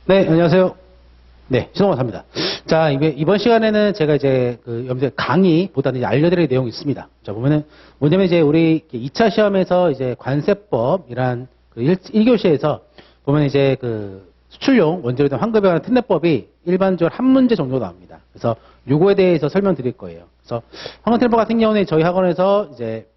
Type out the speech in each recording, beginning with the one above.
네, 안녕하세요. 네, 신동환입니다. 자, 이번 시간에는 제가 이제 여러분들 강의보다는 이제 알려드릴 내용이 있습니다. 자, 보면은 뭐냐면 이제 우리 2차 시험에서 이제 관세법이란 1교시에서 보면 이제 수출용 원재료에 대한 환급에 관한 특례법이 일반적으로 한 문제 정도 나옵니다. 그래서 요거에 대해서 설명드릴 거예요. 그래서 환급특례법 같은 경우는 저희 학원에서 이제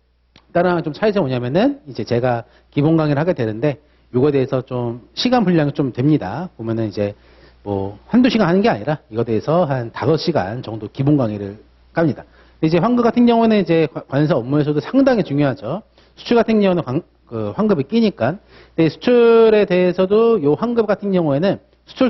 다른 좀 차이점이 뭐냐면은 이제 제가 기본 강의를 하게 되는데 요거에 대해서 좀 시간 분량이 좀 됩니다. 보면은 이제 뭐 한두 시간 하는 게 아니라 이거에 대해서 한 5시간 정도 기본 강의를 깝니다. 근데 이제 환급 같은 경우는 이제 관세 업무에서도 상당히 중요하죠. 수출 같은 경우는 환급이 끼니까. 근데 수출에 대해서도 요 환급 같은 경우에는 수출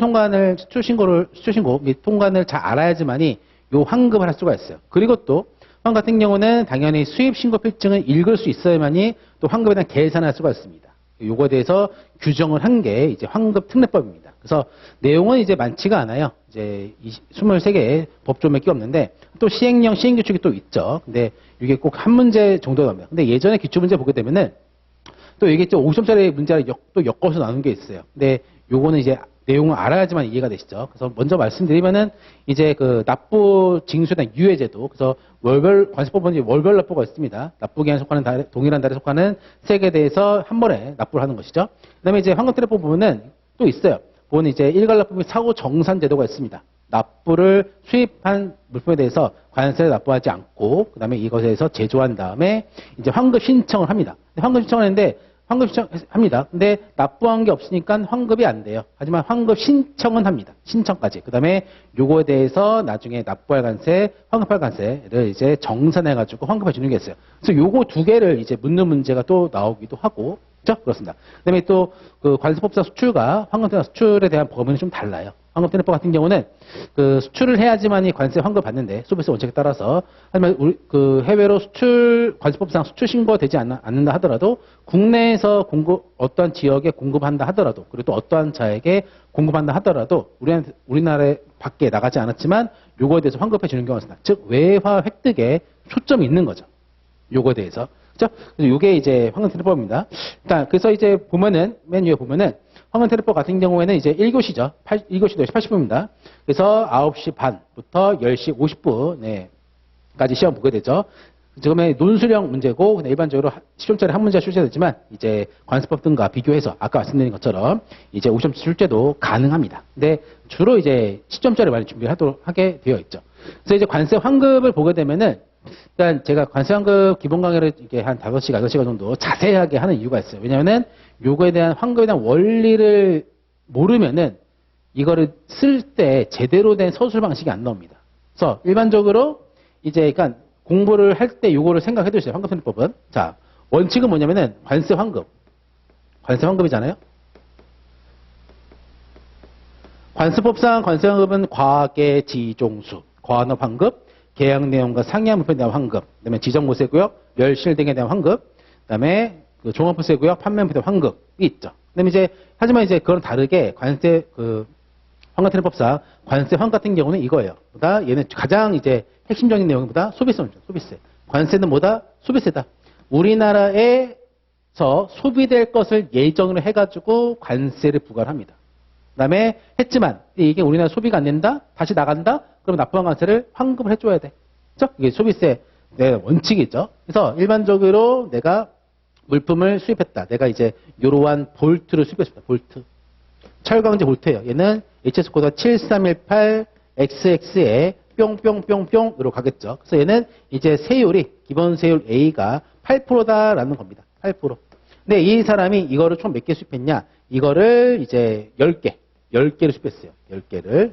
신고 및 통관을 잘 알아야지만이 요 환급을 할 수가 있어요. 그리고 또 환급 같은 경우는 당연히 수입 신고 필증을 읽을 수 있어야만이 또 환급에 대한 계산을 할 수가 있습니다. 요거에 대해서 규정을 한 게 이제 환급 특례법입니다. 그래서 내용은 이제 많지가 않아요. 이제 23개의 법조 몇 개 없는데 또 시행령, 시행규칙이 또 있죠. 근데 이게 꼭 한 문제 정도 나옵니다. 근데 예전에 기출문제 보게 되면은 또 이게 또 50점짜리 문제를 또 엮어서 나눈 게 있어요. 근데 요거는 이제 내용을 알아야지만 이해가 되시죠. 그래서 먼저 말씀드리면은 이제 납부 징수에 대한 유예제도, 그래서 관세법은 월별 납부가 있습니다. 납부기한에 속하는 동일한 달에 속하는 세액에 대해서 한 번에 납부를 하는 것이죠. 그다음에 이제 환급특례법 보면은 또 있어요. 보면 이제 일괄납부 및 사고 정산 제도가 있습니다. 납부를 수입한 물품에 대해서 관세를 납부하지 않고 그다음에 이것에 대해서 제조한 다음에 이제 환급 신청을 합니다. 환급 신청을 했는데 환급 신청합니다. 근데 납부한 게 없으니까 환급이 안 돼요. 하지만 환급 신청은 합니다. 신청까지. 그 다음에 요거에 대해서 나중에 납부할 관세, 환급할 관세를 이제 정산해가지고 환급해 주는 게 있어요. 그래서 요거 두 개를 이제 묻는 문제가 또 나오기도 하고, 그렇죠? 그렇습니다. 그 다음에 또 관세법상 수출과 환급특례 수출에 대한 범위는 좀 달라요. 환급특례법 같은 경우는 수출을 해야지만이 관세 환급 받는데 소비세 원칙에 따라서, 하지만 해외로 관세법상 수출 신고가 되지 않는다 하더라도 국내에서 어떠한 지역에 공급한다 하더라도, 그리고 또 어떠한 자에게 공급한다 하더라도 우리나라 밖에 나가지 않았지만 요거에 대해서 환급해 주는 경우가 있습니다. 즉 외화 획득에 초점이 있는 거죠. 요거에 대해서. 그죠? 그래서 요게 이제 환급특례법입니다. 그래서 이제 보면은 맨 위에 보면은 환급특례법 같은 경우에는 이제 1교시죠. 1교시도 80분입니다. 그래서 9시 반부터 10시 50분까지 시험 보게 되죠. 지금의 논술형 문제고, 일반적으로 10점짜리 한 문제가 출제되지만, 이제 관세법 등과 비교해서 아까 말씀드린 것처럼 이제 50점 출제도 가능합니다. 근데 주로 이제 10점짜리 많이 준비를 하게 되어 있죠. 그래서 이제 관세 환급을 보게 되면은, 일단 제가 관세 환급 기본 강의를 이게 한 5시간, 6시간 정도 자세하게 하는 이유가 있어요. 왜냐면은 요거에 대한 환급에 대한 원리를 모르면은 이거를 쓸 때 제대로 된 서술 방식이 안 나옵니다. 그래서 일반적으로 이제 그러니까 공부를 할 때 요거를 생각해 두세요. 환급특례법은. 자, 원칙은 뭐냐면은 관세 환급. 관세 환급이잖아요. 관세법상 관세 환급은 과계지종수, 과환업 환급, 계약 내용과 상이한 물품에 대한 환급, 그다음에 지정보세구역, 멸실 등에 대한 환급, 그다음에 종합부세구역, 판매물에 대한 환급이 있죠. 그다음에 하지만 이제 그건 다르게 환급특례법상 관세 환급 같은 경우는 이거예요. 그러니까 얘는 가장 이제 핵심적인 내용보다 소비세입니다. 소비세. 관세는 뭐다? 소비세다. 우리나라에서 소비될 것을 예정으로 해가지고 관세를 부과를 합니다. 그다음에 했지만 이게 우리나라 소비가 안 된다? 다시 나간다? 그럼 납부한 관세를 환급을 해줘야 돼. 그렇죠? 이게 소비세 원칙이죠. 그래서 일반적으로 내가 물품을 수입했다. 내가 이제 이러한 볼트를 수입했습니다. 볼트. 철강제 볼트예요. 얘는 HS 코드 7318XX에 뿅뿅뿅뿅으로 가겠죠. 그래서 얘는 이제 세율이 기본 세율 A가 8%다라는 겁니다. 8%. 근데 이 사람이 이거를 총 몇 개 수입했냐? 이거를 이제 10개를 수입했어요. 10개를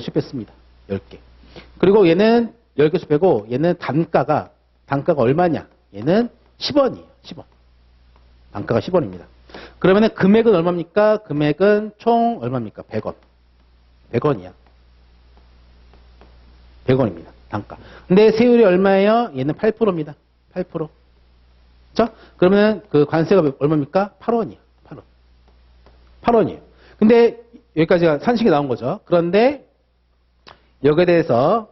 수입했습니다. 10개. 그리고 얘는 10개 수입하고 얘는 단가가 얼마냐? 얘는 10원이에요. 10원. 단가가 10원입니다. 그러면은 금액은 얼마입니까? 금액은 총 얼마입니까? 100원. 100원이야. 100원입니다. 단가. 근데 세율이 얼마예요? 얘는 8%입니다. 8%. 그렇죠? 그러면 관세가 얼마입니까? 8원이에요. 8원. 8원이에요. 근데 여기까지가 산식이 나온 거죠. 그런데 여기에 대해서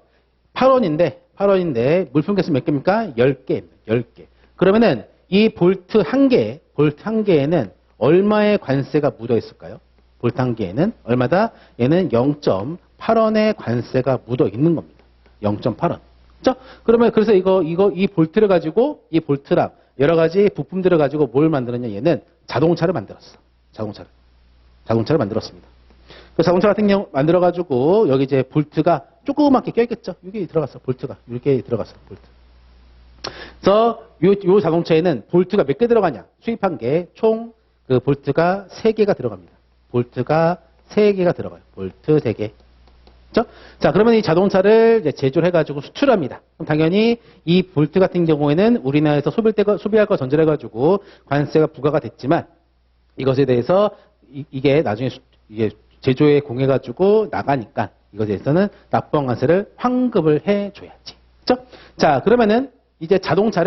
8원인데 물품 개수 몇 개입니까? 10개입니다. 10개. 그러면은 이 볼트 한 개에는 얼마의 관세가 묻어 있을까요? 볼트 한 개에는 얼마다? 얘는 0.8원의 관세가 묻어 있는 겁니다. 0.8원. 그죠? 그러면 그래서 이 볼트를 가지고 이 볼트랑 여러 가지 부품들을 가지고 뭘 만들었냐? 얘는 자동차를 만들었어. 자동차를 만들었습니다. 그 자동차 같은 경우 만들어가지고 여기 이제 볼트가 조그맣게 껴있겠죠? 여기 들어갔어. 볼트가. 이렇게 들어갔어. 볼트. 그래서 요 자동차에는 볼트가 몇 개 들어가냐? 수입한 게 총 그 볼트가 3개가 들어갑니다. 볼트가 3개가 들어가요. 볼트 3개. 그죠? 자, 그러면 이 자동차를 이제 제조를 해가지고 수출합니다. 그럼 당연히 이 볼트 같은 경우에는 우리나라에서 소비할 거 전제를 해가지고 관세가 부과가 됐지만 이것에 대해서 이게 나중에 이게 제조에 공해가지고 나가니까 이것에 대해서는 납부한 관세를 환급을 해줘야지. 그죠? 자, 그러면은 이제 자동차 한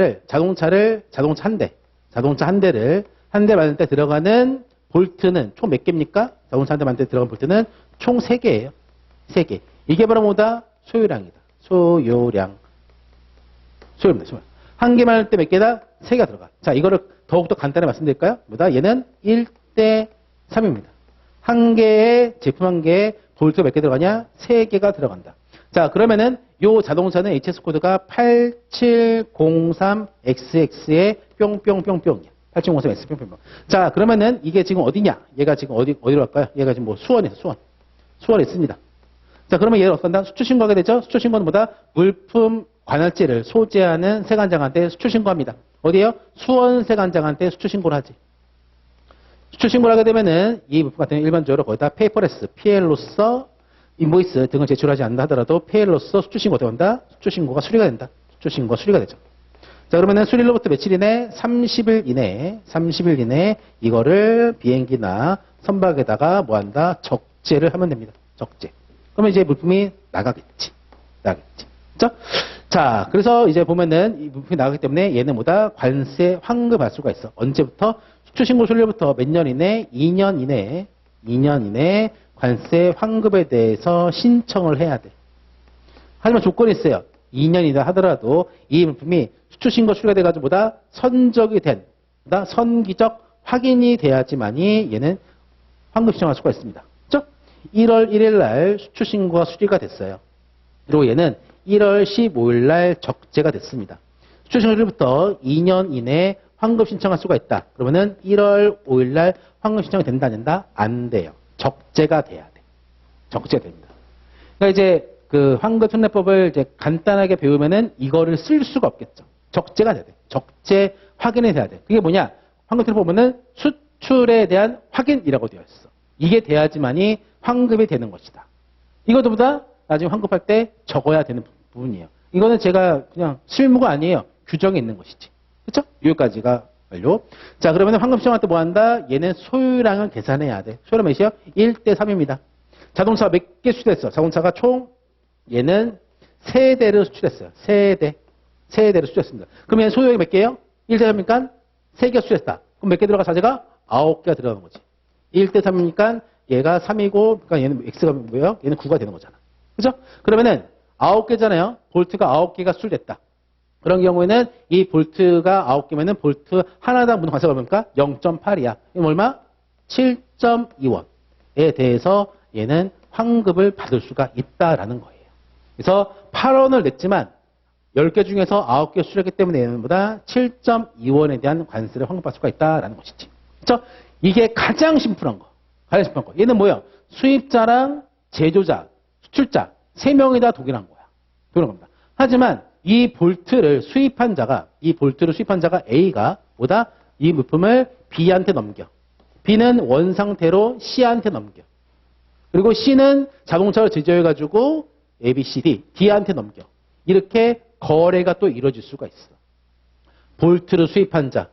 대를 만들 때 들어가는 볼트는 총 몇 개입니까? 자동차 한 대 만들 때 들어간 볼트는 총 3개예요. 3개. 이게 바로 뭐다? 소요량이다. 소요입니다. 한 개 만들 때 몇 개다? 3개가 들어가. 자, 이거를 더욱더 간단히 말씀드릴까요? 뭐다? 얘는 1대 3입니다. 한 개의 제품 한 개에 볼트가 몇 개 들어가냐? 3개가 들어간다. 자, 그러면은 요 자동차는 HS 코드가 8703XX의 뿅뿅뿅뿅이야. 8703X 뿅뿅뿅. 자, 그러면은 이게 지금 어디냐? 얘가 지금 어디로 갈까요? 얘가 지금 뭐 수원에 있습니다. 자, 그러면 얘를 어떤다? 수출신고하게 되죠? 수출신고는 뭐다? 물품 관할지를 소재하는 세관장한테 수출신고합니다. 어디에요? 수원 세관장한테 수출신고를 하지. 수출신고를 하게 되면은 이 물품 같은 경우 일반적으로 거기다 페이퍼레스, PL로서 인보이스 등을 제출하지 않는다 하더라도 PL로서 수출신고가 들어간다. 수출신고가 수리가 된다. 수출신고가 수리가 되죠. 자, 그러면은 수리로부터 며칠 이내? 30일 이내에 이거를 비행기나 선박에다가 뭐 한다? 적재를 하면 됩니다. 적재. 그러면 이제 물품이 나가겠지. 그죠? 자, 그래서 이제 보면은 이 물품이 나가기 때문에 얘는 뭐다? 관세 환급할 수가 있어. 언제부터? 수출신고 수리로부터 몇 년 이내? 2년 이내에 관세 환급에 대해서 신청을 해야 돼. 하지만 조건이 있어요. 2년이다 하더라도 이 물품이 수출신고 수리가 돼가지고 뭐다? 선적이 된, 선기적 확인이 돼야지만이 얘는 환급 신청할 수가 있습니다. 그죠? 1월 1일 날 수출신고가 수리가 됐어요. 그리고 얘는 1월 15일 날 적재가 됐습니다. 수출신고 수리부터 2년 이내에 환급 신청할 수가 있다. 그러면은 1월 5일 날 환급 신청이 된다, 안 된다? 안 돼요. 적재가 돼야 돼. 적재가 됩니다. 그러니까 이제 그 환급특례법을 이제 간단하게 배우면은 이거를 쓸 수가 없겠죠. 적재가 돼야 돼. 적재 확인이 돼야 돼. 그게 뭐냐? 환급특례법 보면은 수출에 대한 확인이라고 되어 있어. 이게 돼야지만이 환급이 되는 것이다. 이것보다 나중에 환급할 때 적어야 되는 부분이에요. 이거는 제가 그냥 실무가 아니에요. 규정에 있는 것이지. 그렇죠? 여기까지가 완료. 자, 그러면 환급 신청할 때 뭐 한다? 얘는 소유량을 계산해야 돼. 소유량 몇이요? 1대 3입니다. 자동차 몇 개 수출했어? 자동차가 총 얘는 3대를 수출했어요. 3대를 수출했습니다. 그러면 소유량이 몇 개예요? 1대 3이니까 3개 수출했다. 그럼 몇 개 들어가? 자재가 9개가 들어가는 거지. 1대 3이니까 얘가 3이고, 그러니까 얘는 X가 뭐예요? 얘는 9가 되는 거잖아. 그죠? 그러면은 9개잖아요. 볼트가 9개가 수출됐다. 그런 경우에는 이 볼트가 9개면은 볼트 하나당 무슨 관세가 얼마입니까? 0.8이야. 이건 얼마? 7.2원에 대해서 얘는 환급을 받을 수가 있다라는 거예요. 그래서 8원을 냈지만 10개 중에서 9개 수출했기 때문에 얘는 보다 7.2원에 대한 관세를 환급받을 수가 있다라는 것이지. 그렇죠? 이게 가장 심플한 거. 얘는 뭐예요? 수입자랑 제조자, 수출자 3명이 다 동일한 거야. 동일한 겁니다. 하지만 이 볼트를 수입한 자가 A가 뭐다? 이 물품을 B한테 넘겨. B는 원상태로 C한테 넘겨. 그리고 C는 자동차를 제조해가지고 A, B, C, D, D한테 넘겨. 이렇게 거래가 또 이루어질 수가 있어. 볼트를 수입한 자,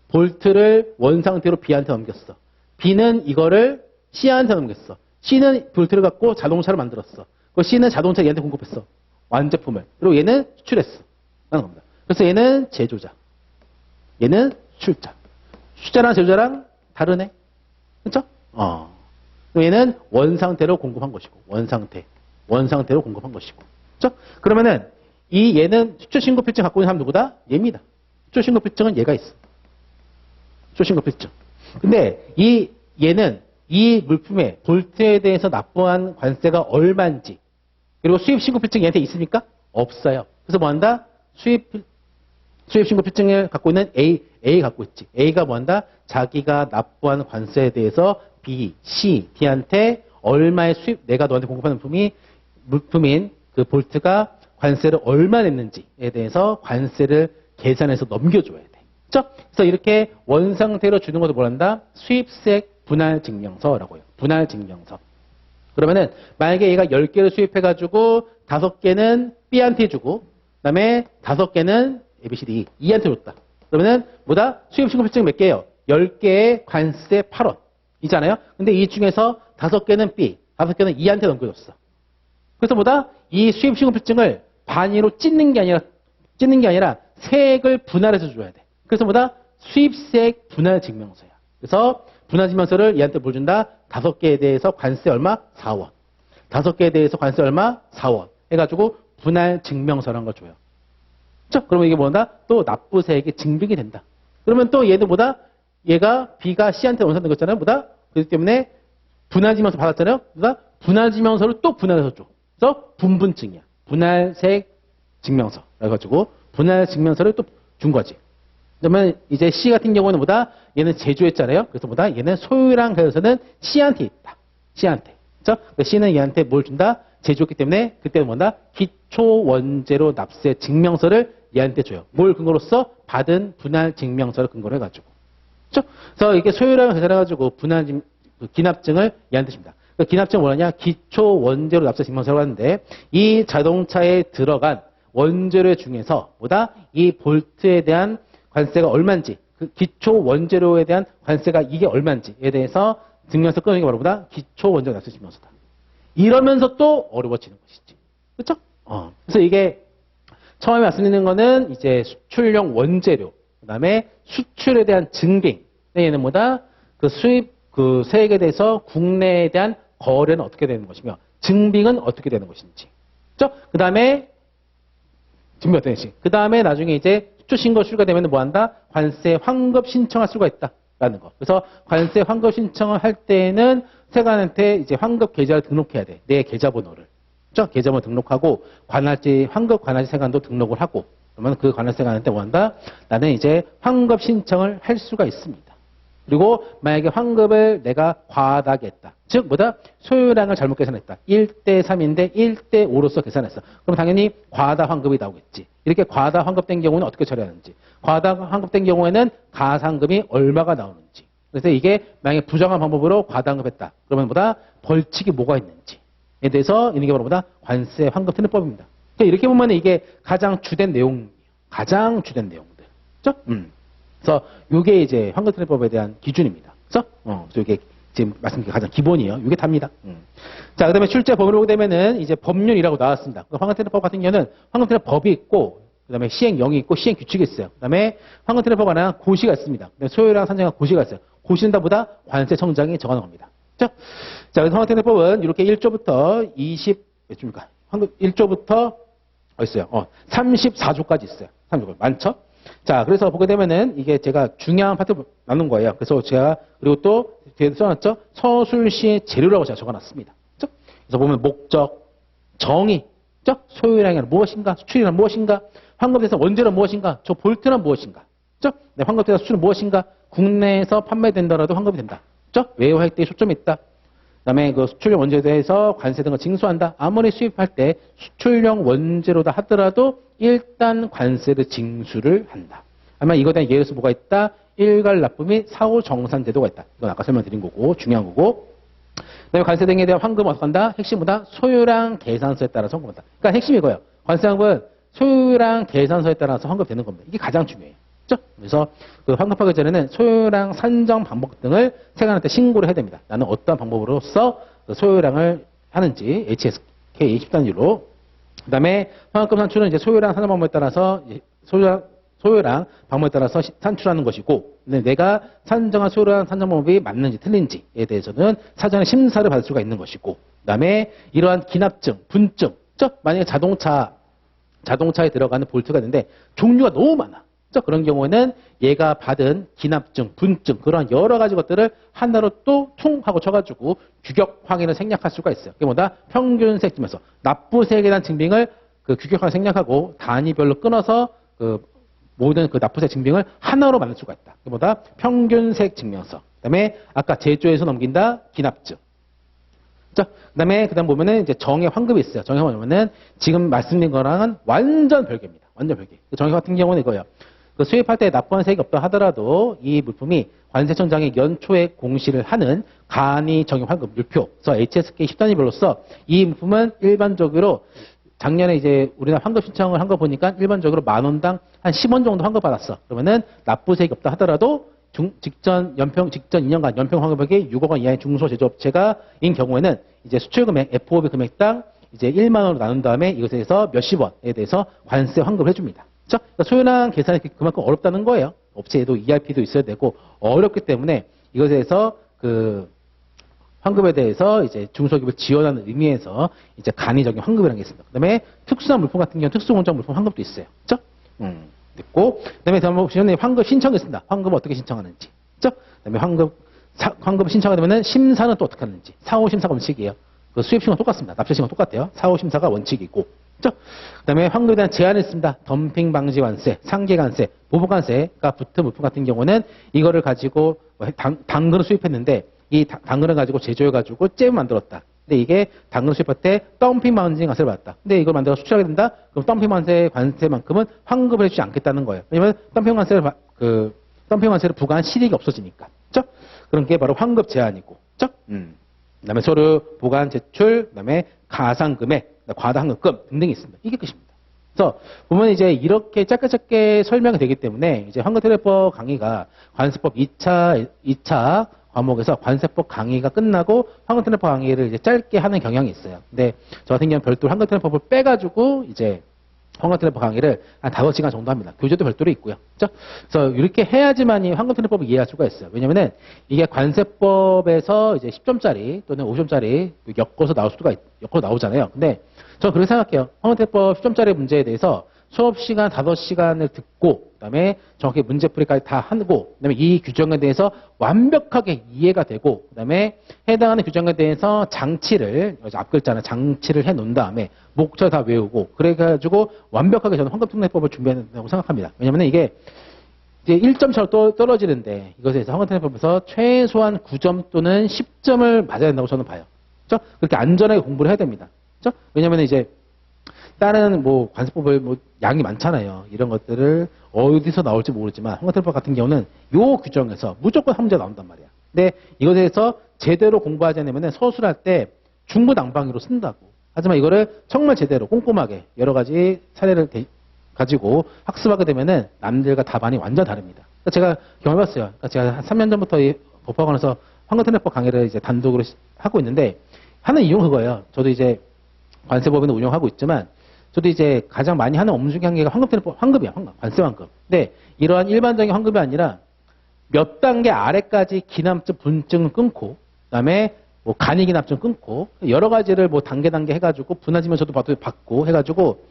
볼트를 원상태로 B한테 넘겼어. B는 이거를 C한테 넘겼어. C는 볼트를 갖고 자동차를 만들었어. 그 C는 자동차 얘한테 공급했어. 완제품을. 그리고 얘는 수출했어. 라는 겁니다. 그래서 얘는 제조자. 얘는 수출자. 수출자랑 제조자랑 다르네. 그렇죠? 얘는 원상태로 공급한 것이고. 원상태로 공급한 것이고. 그렇죠? 그러면은 이 얘는 수출신고필증 갖고 있는 사람 누구다? 얘입니다. 수출신고필증은 얘가 있어. 수출신고필증. 근데 얘는 이 물품의 볼트에 대해서 납부한 관세가 얼마인지, 그리고 수입신고필증이 얘한테 있습니까? 없어요. 그래서 뭐 한다? 수입신고필증을 갖고 있는 A 갖고 있지. A가 뭐 한다? 자기가 납부한 관세에 대해서 B, C, D한테 얼마의 내가 너한테 공급하는 물품인 그 볼트가 관세를 얼마 냈는지에 대해서 관세를 계산해서 넘겨줘야 돼. 그렇죠? 그래서 이렇게 원상태로 주는 것도 뭐란다? 수입세액 분할증명서라고 해요. 분할증명서. 그러면은 만약에 얘가 10개를 수입해가지고 5개는 B한테 주고 그다음에 5개는 ABCD E한테 줬다. 그러면은 뭐다? 수입신고필증 몇 개예요? 10개에 관세 8원. 있잖아요? 근데 이 중에서 5개는 B, 5개는 E한테 넘겨줬어. 그래서 뭐다? 이 수입신고필증을 반으로 찢는 게 아니라 세액을 분할해서 줘야 돼. 그래서 뭐다? 수입세액 분할증명서야. 그래서 분할증명서를 얘한테 뭘 준다? 5개에 대해서 관세 얼마? 4원. 5개에 대해서 관세 얼마? 4원. 해가지고 분할증명서라는 걸 줘요. 그렇죠? 그러면 이게 뭐다? 또 납부세액이 증빙이 된다. 그러면 또 얘도 뭐다? 얘가 B가 C한테 원산된 거잖아요. 뭐다? 그렇기 때문에 분할증명서 받았잖아요. 뭐다? 분할증명서를 또 분할해서 줘. 그래서 분분증이야. 분할세액 증명서. 그래가지고 분할증명서를 또 준 거지. 그러면 이제 C 같은 경우는 뭐다? 얘는 제조했잖아요. 그래서 뭐다? 얘는 소유랑 관련해서는 C한테 있다. C한테. 그렇죠? C는 얘한테 뭘 준다? 제조했기 때문에 그때는 뭐다? 기초 원재료 납세 증명서를 얘한테 줘요. 뭘 근거로써? 받은 분할 증명서를 근거로 해가지고. 그렇죠? 그래서 이게 소유량을 계산해가지고 기납증을 얘한테 줍니다. 그 기납증은 뭐냐냐? 기초 원재료 납세 증명서라고 하는데 이 자동차에 들어간 원재료 중에서 뭐다? 이 볼트에 대한 관세가 얼마인지, 그 기초 원재료에 대한 관세가 이게 얼마인지에 대해서 증명서 끊는 게 바로 뭐다? 기초 원재료 납세 증명서다. 이러면서 또 어려워지는 것이지. 그렇죠? 그래서 이게 처음에 말씀드리는 거는 이제 수출용 원재료, 그다음에 수출에 대한 증빙. 얘는 뭐다? 그 수입 그 세액에 대해서 국내에 대한 거래는 어떻게 되는 것이며 증빙은 어떻게 되는 것인지. 그렇죠? 그다음에 증빙 어떻게 되는지. 그다음에 나중에 이제 수출 신고 수주가 되면 뭐 한다? 관세 환급 신청할 수가 있다라는 거. 그래서 관세 환급 신청을 할 때는 세관한테 이제 환급 계좌를 등록해야 돼. 내 계좌번호를. 그렇죠? 계좌번호 등록하고 관할지 환급 관할지 세관도 등록을 하고 그러면 그 관할 세관한테 뭐 한다? 나는 이제 환급 신청을 할 수가 있습니다. 그리고 만약에 환급을 내가 과다하게 했다. 즉 뭐다? 소유량을 잘못 계산했다. 1대 3인데 1대 5로서 계산했어. 그럼 당연히 과다 환급이 나오겠지. 이렇게 과다 환급된 경우는 어떻게 처리하는지. 과다 환급된 경우에는 가상금이 얼마가 나오는지. 그래서 이게 만약에 부정한 방법으로 과다 환급했다. 그러면 뭐다? 벌칙이 뭐가 있는지에 대해서 있는 게 바로 뭐다? 관세 환급 특례법입니다. 그러니까 이렇게 보면 이게 가장 주된 내용이에요. 가장 주된 내용들. 그렇죠? 그래서 이게 이제 환급특례법에 대한 기준입니다. 그래서 이게 지금 말씀드린 가장 기본이에요. 이게 답니다. 자, 그다음에 출제 법으로 보게 되면은 이제 법률이라고 나왔습니다. 환급특례법 같은 경우는 환급특례법이 있고, 그다음에 시행령이 있고 시행 규칙이 있어요. 그다음에 환급특례법 안에 고시가 있습니다. 소유량 산정한 고시가 있어요. 고시는 다보다 관세 청장이 정하는 겁니다. 그렇죠? 자, 그래서 환급특례법은 이렇게 1조부터 몇 조입니까? 환급 1조부터 있어요. 34조까지 있어요. 34조 많죠? 자, 그래서 보게 되면은 이게 제가 중요한 파트 나눈 거예요. 그래서 제가 그리고 또 뒤에 써놨죠? 서술시의 재료라고 제가 적어놨습니다. 그렇죠? 그래서 보면 목적, 정의, 그렇죠? 소유량이란 무엇인가, 수출이란 무엇인가, 환급대상 원재료는 무엇인가, 저 볼트는 무엇인가, 그렇죠? 네, 환급대상 수출은 무엇인가, 국내에서 판매된다라도 환급이 된다, 그렇죠? 외화 획득에 초점이 있다. 그다음에 그 수출용 원재료에 대해서 관세 등을 징수한다. 아무리 수입할 때 수출용 원재료다 하더라도 일단 관세를 징수를 한다. 아마 이거에 대한 예로서 뭐가 있다? 일괄 납부 및 사후 정산 제도가 있다. 이건 아까 설명드린 거고 중요한 거고. 그다음에 관세 등에 대한 환급은 어떻게 한다? 핵심보다 소유량 계산서에 따라서 환급한다. 그러니까 핵심이 이거예요. 관세 환급은 소유량 계산서에 따라서 환급되는 겁니다. 이게 가장 중요해요. 그렇죠? 그래서 그 환급하기 전에는 소유량 산정 방법 등을 세관한테 신고를 해야 됩니다. 나는 어떤 방법으로서 그 소유량을 하는지 HSK 10단위로. 그다음에 환급금 산출은 이제 소유량 산정 방법에 따라서 소유량 방법에 따라서 산출하는 것이고, 근데 내가 산정한 소유량 산정 방법이 맞는지 틀린지에 대해서는 사전에 심사를 받을 수가 있는 것이고, 그다음에 이러한 기납증, 분증, 그렇죠? 만약에 자동차에 들어가는 볼트가 있는데 종류가 너무 많아. 그런 경우에는 얘가 받은 기납증, 분증 그런 여러 가지 것들을 하나로 또 퉁 하고 쳐가지고 규격 확인을 생략할 수가 있어요. 그게 뭐다? 평균색 증명서. 납부세에 대한 증빙을 그 규격 확인 생략하고 단위별로 끊어서 그 모든 그 납부세 증빙을 하나로 만들 수가 있다. 그게 뭐다? 평균색 증명서. 그다음에 아까 제조에서 넘긴다 기납증. 그 다음 보면은 이제 정의 환급이 있어요. 정의 환급은 지금 말씀드린 거랑은 완전 별개입니다. 완전 별개. 정의 같은 경우는 이거예요. 그 수입할 때 납부한 세액이 없다 하더라도 이 물품이 관세청장이 연초에 공시를 하는 간이 정의 환급 율표서 HSK 10단위별로서 이 물품은 일반적으로 작년에 이제 우리나라 환급 신청을 한 거 보니까 일반적으로 10,000원당 한 10원 정도 환급 받았어. 그러면은 납부세액이 없다 하더라도 직전 2년간 연평 환급액이 6억 원 이하의 중소제조업체가인 경우에는 이제 수출 금액, FOB 금액당 이제 1만 원으로 나눈 다음에 이것에서 몇십 원에 대해서 관세 환급을 해줍니다. 그렇죠? 그러니까 소요량 계산이 그만큼 어렵다는 거예요. 업체에도 ERP도 있어야 되고 어렵기 때문에 이것에서 그 환급에 대해서 이제 중소기업을 지원하는 의미에서 이제 간이적인 환급이라는 게 있습니다. 그다음에 특수한 물품 같은 경우는 특수공정 물품 환급도 있어요. 그렇죠? 있고, 그다음에 보시면 환급 신청이 있습니다. 환급 어떻게 신청하는지, 그렇죠? 그다음에 환급 신청하게 되면은 심사는 또 어떻게 하는지, 사후 심사가 원칙이에요. 그 수입 신고 똑같습니다. 납세 신고 똑같아요. 사후 심사가 원칙이고, 그렇죠? 그다음에 환급에 대한 제한이 있습니다. 덤핑 방지 관세, 상계 관세, 보복 관세가 붙은 물품 같은 경우는 이거를 가지고 당근을 수입했는데 이 당근을 가지고 제조해 가지고 잼을 만들었다. 근데 이게 당근을 수입할 때 덤핑 방지 관세를 받았다. 근데 이걸 만들어서 수출하게 된다? 그럼 덤핑 관세만큼은 환급을 해주지 않겠다는 거예요. 왜냐면 덤핑 관세를 부과한 실익이 없어지니까. 그렇죠? 그런 게 바로 환급 제한이고. 그렇죠? 그다음에 서류 보관 제출, 그다음에 가상 금액, 과다 환급금 등등이 있습니다. 이게 끝입니다. 그래서 보면 이제 이렇게 짧게 설명이 되기 때문에 이제 환급특례법 강의가 관세법 2차 과목에서 관세법 강의가 끝나고 환급특례법 강의를 이제 짧게 하는 경향이 있어요. 근데 저 같은 경우는 별도로 환급특례법을 빼가지고 이제 환급특례법 강의를 한 5시간 정도 합니다. 교재도 별도로 있고요. 그렇죠? 그래서 이렇게 해야지만이 환급특례법을 이해할 수가 있어요. 왜냐면은 이게 관세법에서 이제 10점짜리 또는 5점짜리 엮어서 나오잖아요. 근데 저는 그렇게 생각해요. 환급특례법 10점짜리 문제에 대해서 수업 시간 5시간을 듣고 그다음에 정확히 문제풀이까지 다 하고 그다음에 이 규정에 대해서 완벽하게 이해가 되고 그다음에 해당하는 규정에 대해서 장치를 앞글자는 장치를 해 놓은 다음에 목차 다 외우고 그래가지고 완벽하게 저는 환급특례법을 준비해야 된다고 생각합니다. 왜냐하면 이게 이제 1점 차로 떨어지는데 이것에서 환급특례법에서 최소한 9점 또는 10점을 맞아야 된다고 저는 봐요. 그렇죠? 그렇게 안전하게 공부를 해야 됩니다. 그렇죠? 왜냐하면 이제 다른 뭐 관세법을 뭐 양이 많잖아요. 이런 것들을 어디서 나올지 모르지만 환급특례법 같은 경우는 요 규정에서 무조건 한 문제 나온단 말이야. 근데 이것에 대해서 제대로 공부하지 않으면 서술할 때 중구난방으로 쓴다고. 하지만 이거를 정말 제대로 꼼꼼하게 여러 가지 사례를 가지고 학습하게 되면은 남들과 답안이 완전 다릅니다. 그러니까 제가 경험해봤어요. 그러니까 제가 한 3년 전부터 이 법학원에서 환급특례법 강의를 이제 단독으로 하고 있는데 하는 이유는 그거예요. 저도 이제 관세법인을 운영하고 있지만 저도 이제 가장 많이 하는 업무 중에 한 개가 환급특례법, 환급이야, 관세 환급. 근데 이러한 일반적인 환급이 아니라 몇 단계 아래까지 기납증, 분증을 끊고, 그다음에 뭐 간이기납증 끊고 여러 가지를 뭐 단계 해가지고 분할지면서도 받고 해가지고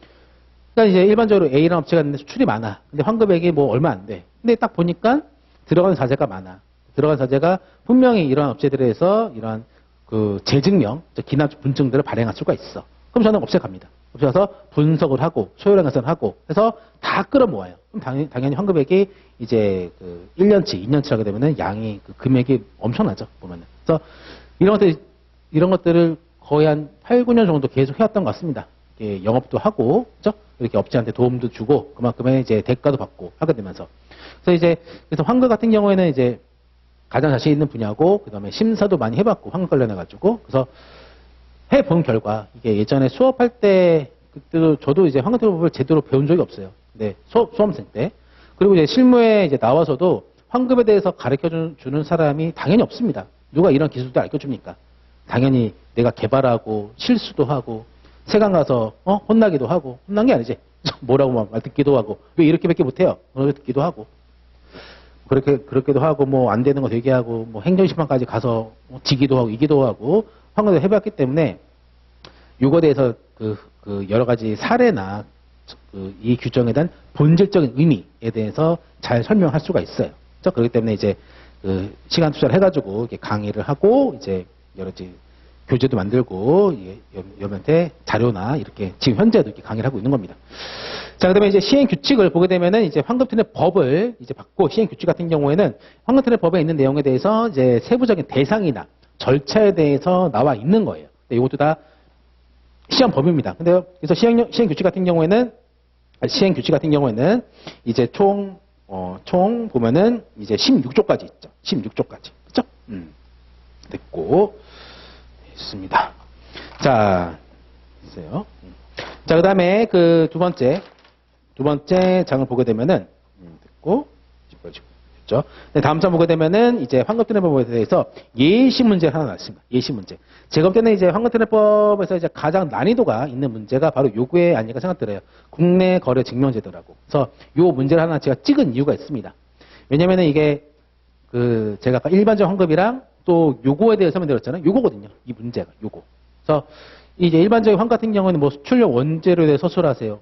그러니까 이제 일반적으로 A라는 업체가 있는데 수출이 많아. 근데 환급액이 뭐 얼마 안 돼. 근데 딱 보니까 들어가는 사재가 많아. 들어간 사재가 분명히 이러한 업체들에서 이러한 그 재증명, 기납 분증들을 발행할 수가 있어. 그럼 저는 업체 갑니다. 업체 가서 분석을 하고 소요량 계산을 하고 해서 다 끌어모아요. 그럼 당연히 환급액이 이제 그 1년치, 2년치 하게 되면은 양이 그 금액이 엄청나죠. 보면은. 그래서 이런 것들을 거의 한 8, 9년 정도 계속 해왔던 것 같습니다. 영업도 하고, 그죠? 이렇게 업체한테 도움도 주고, 그만큼의 이제 대가도 받고 하게 되면서. 그래서 환급 같은 경우에는 이제 가장 자신 있는 분야고, 그 다음에 심사도 많이 해봤고, 환급 관련해가지고. 그래서 해본 결과, 이게 예전에 수업할 때, 그때도 저도 이제 환급법을 제대로 배운 적이 없어요. 네, 수험생 때. 그리고 이제 실무에 이제 나와서도 환급에 대해서 가르쳐 주는 사람이 당연히 없습니다. 누가 이런 기술도 알려줍니까? 당연히 내가 개발하고, 실수도 하고, 세관 가서, 혼나기도 하고, 혼난 게 아니지. 뭐라고 막 말 듣기도 하고, 왜 이렇게밖에 못해요? 그렇게 듣기도 하고, 그렇게도 하고, 뭐, 안 되는 거 되게 하고, 뭐, 행정심판까지 가서, 지기도 하고, 이기도 하고, 환급을 해봤기 때문에, 이거에 대해서 여러 가지 사례나, 이 규정에 대한 본질적인 의미에 대해서 잘 설명할 수가 있어요. 그렇죠? 그렇기 때문에 이제 시간 투자를 해가지고 이렇게 강의를 하고 이제 여러 가지 교재도 만들고 여러분한테 자료나 이렇게 지금 현재도 이렇게 강의를 하고 있는 겁니다. 자, 그다음에 이제 시행 규칙을 보게 되면은 이제 황금투자 법을 이제 받고 시행 규칙 같은 경우에는 황금투자 법에 있는 내용에 대해서 이제 세부적인 대상이나 절차에 대해서 나와 있는 거예요. 이것도 다 시험 법입니다. 근데 그래서 시행 규칙 같은 경우에는 이제 총 보면은 이제 16조까지 있죠. 16조까지. 그렇죠? 됐고 있습니다. 자, 있어요. 자, 그다음에 그 두 번째 장을 보게 되면은 됐고 그렇죠? 다음 장 보게 되면은 이제 황금투자법에 대해서 예시 문제 하나 나왔습니다. 예시 문제. 제가 볼 때는 이제 황금투자법에서 이제 가장 난이도가 있는 문제가 바로 요거에 아닐까 생각들어요. 국내 거래 증명제도라고. 그래서 요 문제를 하나 제가 찍은 이유가 있습니다. 왜냐면은 이게 제가 아까 일반적 환급이랑 또 요거에 대해서 설명드렸잖아요. 요거거든요. 이 문제가 요거. 그래서 이제 일반적인 환급 같은 경우는 뭐 수출용 원재료에 대해 서술하세요.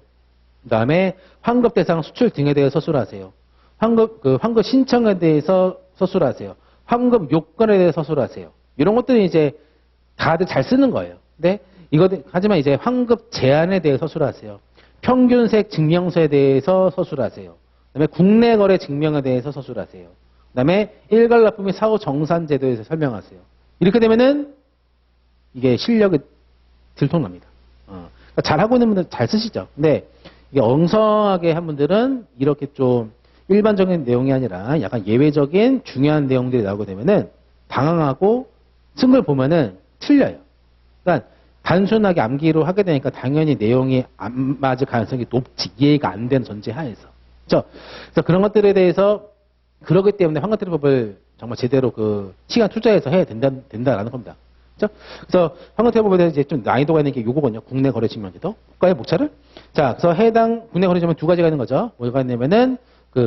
그다음에 환급 대상 수출 등에 대해 서술하세요. 환급 신청에 대해서 서술하세요. 환급 요건에 대해 서술하세요. 이런 것들이 이제 다들 잘 쓰는 거예요. 근데 하지만 이제 환급 제한에 대해 서술하세요. 평균세액 증명서에 대해서 서술하세요. 그다음에 국내 거래 증명에 대해서 서술하세요. 그다음에 일괄납품 및 사후 정산 제도에 대해서 설명하세요. 이렇게 되면은 이게 실력이 들통납니다. 그러니까 잘하고 있는 분들 잘 쓰시죠. 근데 이게 엉성하게 한 분들은 이렇게 좀 일반적인 내용이 아니라 약간 예외적인 중요한 내용들이 나오게 되면은 당황하고 쓴 걸 보면은 틀려요. 그러니까 단순하게 암기로 하게 되니까 당연히 내용이 안 맞을 가능성이 높지. 이해가 안 되는 전제 하에서. 그렇죠? 그래서 그런 것들에 대해서 그렇기 때문에 황금투자법을 정말 제대로 시간 투자해서 해야 된다라는 겁니다. 그렇죠? 그래서 황금투자법에 대해서 이제 좀 난이도가 있는 게 요거거든요. 국내 거래 증명제도. 볼까요, 목차를? 자, 그래서 해당 국내 거래 증명 두 가지가 있는 거죠. 뭐가 있냐면은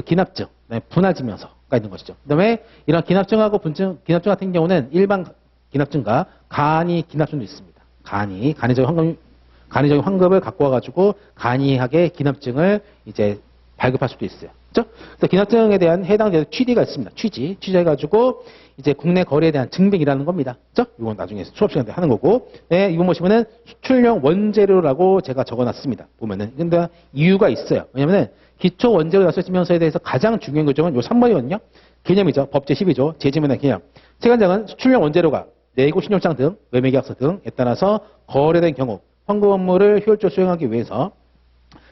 기납증, 분할 증명서가 있는 것이죠. 그다음에 이런 기납증하고 기납증 같은 경우는 일반 기납증과 간이 기납증도 있습니다. 간이적인 환급을 갖고 와가지고 간이하게 기납증을 이제 발급할 수도 있어요. 그렇죠? 그래서 기납증에 대한 해당 취지가 있습니다. 취지해가지고 이제 국내 거래에 대한 증빙이라는 겁니다. 그렇죠? 이건 나중에 수업 시간에 하는 거고, 네, 이번 보시면은 수출용 원재료라고 제가 적어놨습니다. 보면은 근데 이유가 있어요. 왜냐면은 기초 원재료 납세 증명서에 대해서 가장 중요한 규정은 요 3번이거든요. 개념이죠. 법제 12조 제지면의 개념. 세관장은 수출용 원재료가 내고 신용장 등 매매계약서 등에 따라서 거래된 경우 환급 업무를 효율적으로 수행하기 위해서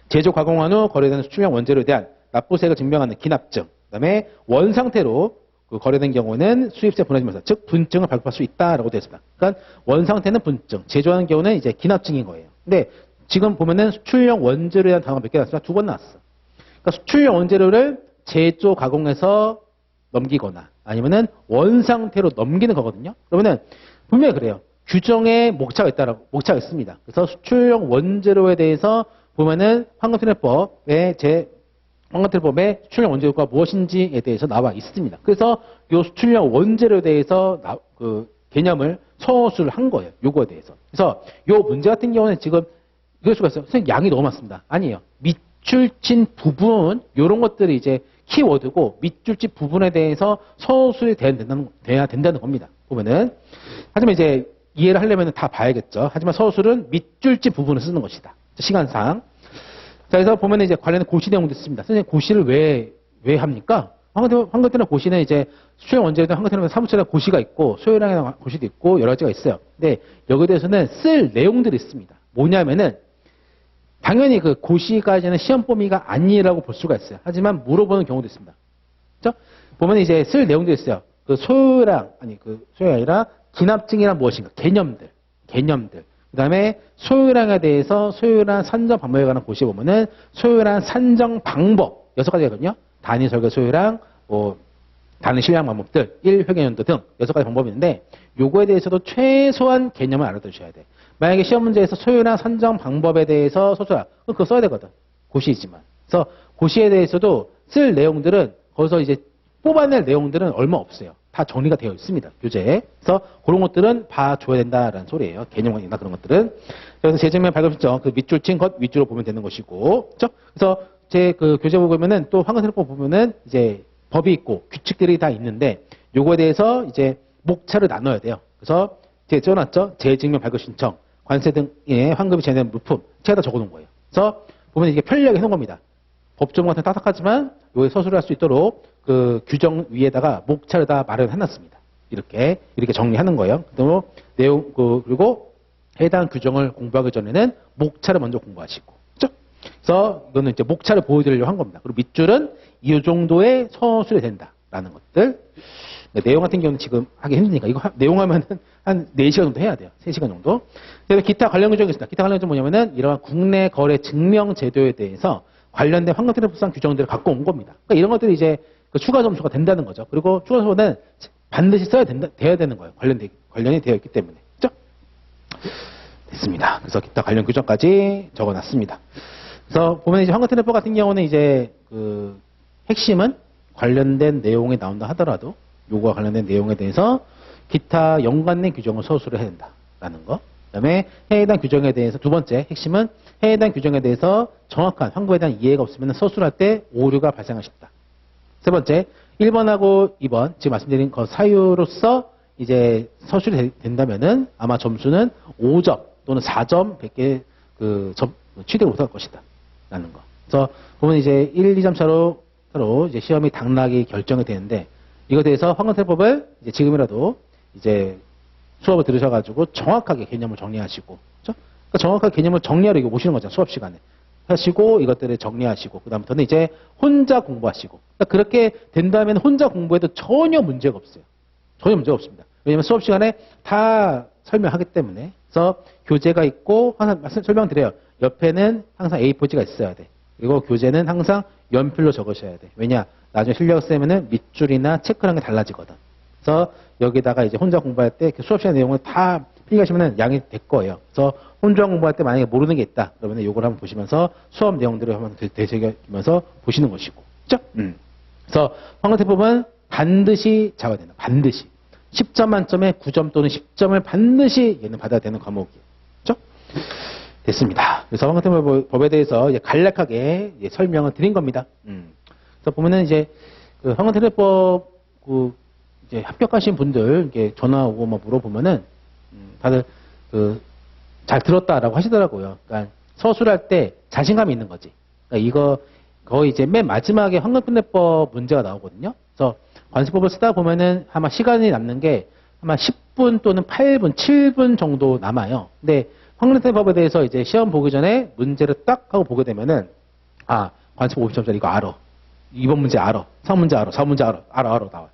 제조 가공한 후 거래된 수출용 원재료에 대한 납부세액을 증명하는 기납증, 그다음에 원상태로 거래된 경우는 수입세 분할증명서, 즉 분증을 발급할 수 있다라고 되어 있습니다. 그러니까 원상태는 분증, 제조하는 경우는 이제 기납증인 거예요. 근데 지금 보면은 수출용 원재료에 대한 단어가 몇 개 나왔어요? 2번 나왔어. 그러니까 수출용 원재료를 제조 가공해서 넘기거나 아니면은 원상태로 넘기는 거거든요. 그러면은 분명히 그래요. 규정에 목차가 있습니다. 그래서 수출용 원재료에 대해서 보면은 황금투자법의 수출용 원재료가 무엇인지에 대해서 나와 있습니다. 그래서 이 수출용 원재료에 대해서 개념을 서술을 한 거예요. 요거에 대해서. 그래서 이 문제 같은 경우는 지금 이럴 수가 있어요. 선생님 양이 너무 많습니다. 아니에요. 밑줄친 부분 이런 것들이 이제 키워드고 밑줄친 부분에 대해서 서술이 돼야 된다는 겁니다. 보면은 하지만 이제 이해를 하려면 다 봐야겠죠. 하지만 서술은 밑줄친 부분을 쓰는 것이다. 시간상. 자, 그래서 보면 이제 관련된 고시 내용도 있습니다. 선생님, 고시를 왜 합니까? 황금투자 고시는 이제 수출용 원재료든 황금투자 사무처에 고시가 있고, 소요량에 고시도 있고, 여러 가지가 있어요. 근데 여기에 대해서는 쓸 내용들이 있습니다. 뭐냐면은, 당연히 고시까지는 시험 범위가 아니라고 볼 수가 있어요. 하지만 물어보는 경우도 있습니다. 그죠? 보면 이제 쓸 내용도 있어요. 소요량이 아니라 기납증이란 무엇인가? 개념들. 그 다음에 소요량에 대해서 소요량 산정 방법에 관한 고시에 보면은 소요량 산정 방법 6가지거든요. 단위 설계 소요량, 단위 실량 방법들, 1회계연도 등 6가지 방법이 있는데 요거에 대해서도 최소한 개념을 알아두셔야 돼. 만약에 시험 문제에서 소요량 산정 방법에 대해서 서술하, 그럼 그거 써야 되거든. 고시이지만. 그래서 고시에 대해서도 쓸 내용들은 거기서 이제 뽑아낼 내용들은 얼마 없어요. 다 정리가 되어 있습니다. 교재에. 그래서 그런 것들은 봐줘야 된다라는 소리예요. 개념이나 그런 것들은. 그래서 재증명 발급 신청 그 밑줄 친 것 위주로 보면 되는 것이고. 그렇죠? 그래서 제 그 교재 보면은 또 환급세법법 보면은 이제 법이 있고 규칙들이 다 있는데 요거에 대해서 이제 목차를 나눠야 돼요. 그래서 제가 적어놨죠. 재증명 발급 신청, 관세 등의 환급이 제한된 물품 제가 다 적어놓은 거예요. 그래서 보면 이게 편리하게 해놓은 겁니다. 법조문 같은 딱딱하지만 요에 서술할 수 있도록 그 규정 위에다가 목차를 다 마련해놨습니다. 이렇게 정리하는 거예요. 그리고 내용 그리고 해당 규정을 공부하기 전에는 목차를 먼저 공부하시고, 그렇죠? 그래서 이거는 이제 목차를 보여드리려고 한 겁니다. 그리고 밑줄은 이 정도의 서술이 된다라는 것들. 네, 내용 같은 경우는 지금 하기 힘드니까 이거 내용하면은 한 4시간 정도 해야 돼요. 3시간 정도. 그래서 기타 관련 규정이 있습니다. 기타 관련 규정은 뭐냐면은 이러한 국내 거래 증명 제도에 대해서 관련된 환급세법상 규정들을 갖고 온 겁니다. 그러니까 이런 것들이 이제 그 추가 점수가 된다는 거죠. 그리고 추가 점수는 반드시 돼야 되는 거예요. 관련이 되어 있기 때문에. 그죠? 됐습니다. 그래서 기타 관련 규정까지 적어놨습니다. 그래서 보면 이제 환급세법 같은 경우는 이제 그 핵심은 관련된 내용이 나온다 하더라도 요거와 관련된 내용에 대해서 기타 연관된 규정을 서술을 해야 된다라는 거. 그다음에 해당 규정에 대해서 두 번째 핵심은 해당 규정에 대해서 정확한 환급에 대한 이해가 없으면 서술할 때 오류가 발생할 수 있다. 세 번째, 1번하고 2번 지금 말씀드린 그 사유로서 이제 서술이 된다면은 아마 점수는 5점 또는 4점 100개 취득을 못할 것이다. 라는 거. 그래서 보면 이제 1, 2점 차로 이제 시험이 당락이 결정이 되는데 이것에 대해서 환급세법을 이제 지금이라도 이제 수업을 들으셔가지고 정확하게 개념을 정리하시고, 그렇죠? 그러니까 정확하게 개념을 정리하러 이거 오시는 거죠. 수업 시간에. 하시고 이것들을 정리하시고 그다음부터는 이제 혼자 공부하시고. 그러니까 그렇게 된다면 혼자 공부해도 전혀 문제가 없어요. 전혀 문제가 없습니다. 왜냐하면 수업 시간에 다 설명하기 때문에. 그래서 교재가 있고 항상 설명드려요. 옆에는 항상 A4지가 있어야 돼. 그리고 교재는 항상 연필로 적으셔야 돼. 왜냐? 나중에 실력 쓰면은 밑줄이나 체크라는 게 달라지거든. 그래서 여기다가 이제 혼자 공부할 때 수업 시간 내용을 다 필기하시면 양이 될 거예요. 그래서 혼자 공부할 때 만약에 모르는 게 있다. 그러면 이걸 한번 보시면서 수업 내용들을 한번 되새기면서 보시는 것이고. 그죠? 그래서 환급세법은 반드시 잡아야 된다. 반드시. 10점 만점에 9점 또는 10점을 반드시 얘는 받아야 되는 과목이에요. 그죠? 됐습니다. 그래서 환급세법에 대해서 간략하게 설명을 드린 겁니다. 그래서 보면은 이제 그 환급세법 이제 합격하신 분들 이렇게 전화 오고 막 물어보면은 다들 잘 들었다라고 하시더라고요. 그러니까 서술할 때 자신감이 있는 거지. 그러니까 이거 거의 이제 맨 마지막에 환급분해법 문제가 나오거든요. 그래서 관세법을 쓰다 보면은 아마 시간이 남는 게 아마 10분 또는 8분, 7분 정도 남아요. 근데 환급분해법에 대해서 이제 시험 보기 전에 문제를 딱 하고 보게 되면은 관세법 50점짜리 이거 알아. 2번 문제 알아. 3번 문제 알아. 4번 문제 알아. 나와.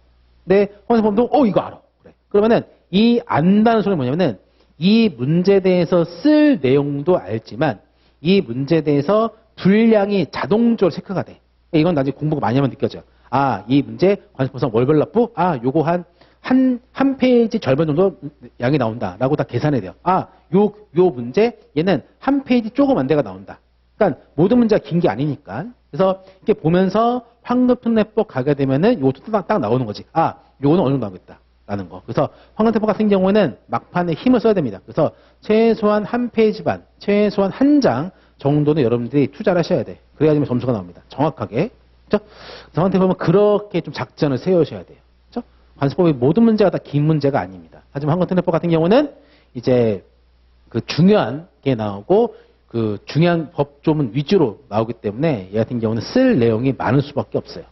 근데 환급분해법도 이거 알아. 그래. 그러면은 이 안다는 소리는 뭐냐면은 이 문제에 대해서 쓸 내용도 알지만 이 문제에 대해서 분량이 자동적으로 체크가 돼. 이건 나중에 공부가 많이 하면 느껴져요. 이 문제 관세법상 월별납부 요거 한 페이지 절반 정도 양이 나온다라고 다 계산해야 돼요. 요 문제 얘는 한 페이지 조금 안 돼가 나온다. 그러니까 모든 문제가 긴 게 아니니까. 그래서 이렇게 보면서 환급분해법 가게 되면은 요것도 딱 나오는 거지. 요거는 어느 정도 나오겠다. 라는 거. 그래서 환급세법 같은 경우에는 막판에 힘을 써야 됩니다. 그래서 최소한 한 페이지 반, 최소한 한 장 정도는 여러분들이 투자를 하셔야 돼. 그래야지만 점수가 나옵니다. 정확하게. 그렇죠? 그래서 환급세법은 그렇게 좀 작전을 세우셔야 돼요. 그렇죠? 관세법의 모든 문제가 다 긴 문제가 아닙니다. 하지만 환급분해법 같은 경우는 이제 그 중요한 게 나오고 그 중요한 법조문 위주로 나오기 때문에 얘 같은 경우는 쓸 내용이 많을 수밖에 없어요.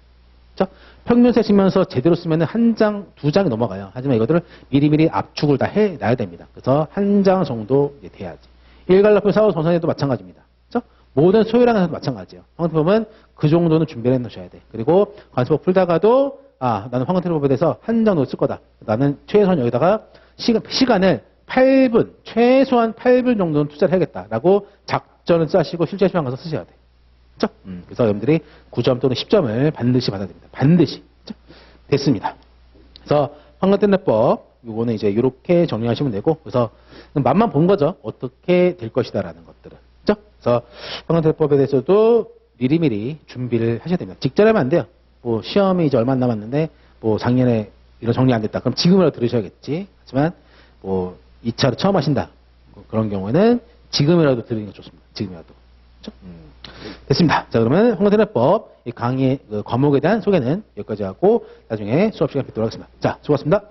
그렇죠? 평균세 치면서 제대로 쓰면 한 장, 두 장이 넘어가요. 하지만 이것들을 미리미리 압축을 다 해놔야 됩니다. 그래서 한 장 정도 돼야지. 일괄납부 사후 정산에도 마찬가지입니다. 그렇죠? 모든 소요량에서도 마찬가지예요. 환급세법은 그 정도는 준비를 해놓으셔야 돼. 그리고 관세법 풀다가도 나는 환급세법에 대해서 한 장 넣을 거다. 나는 최소한 여기다가 시간을 8분, 최소한 8분 정도는 투자를 해야겠다라고 작전을 짜시고 실제 시험 가서 쓰셔야 돼. 그렇죠? 그래서 여러분들이 9점 또는 10점을 반드시 받아야 됩니다. 반드시. 그렇죠? 됐습니다. 그래서 환급분해법 요거는 이제 이렇게 정리하시면 되고 그래서 맛만 본 거죠. 어떻게 될 것이다라는 것들은. 그렇죠? 그래서 환급분해법에 대해서도 미리미리 준비를 하셔야 됩니다. 직전에 하면 안 돼요. 뭐 시험이 이제 얼마 안 남았는데 뭐 작년에 이런 정리 안 됐다. 그럼 지금이라도 들으셔야겠지. 하지만 뭐 2차로 처음 하신다. 뭐 그런 경우에는 지금이라도 들으는 게 좋습니다. 지금이라도. 그렇죠? 됐습니다. 자, 그러면 홍보대납법 이 강의 그 과목에 대한 소개는 여기까지 하고 나중에 수업 시간 뵙도록 하겠습니다. 자, 수고하셨습니다.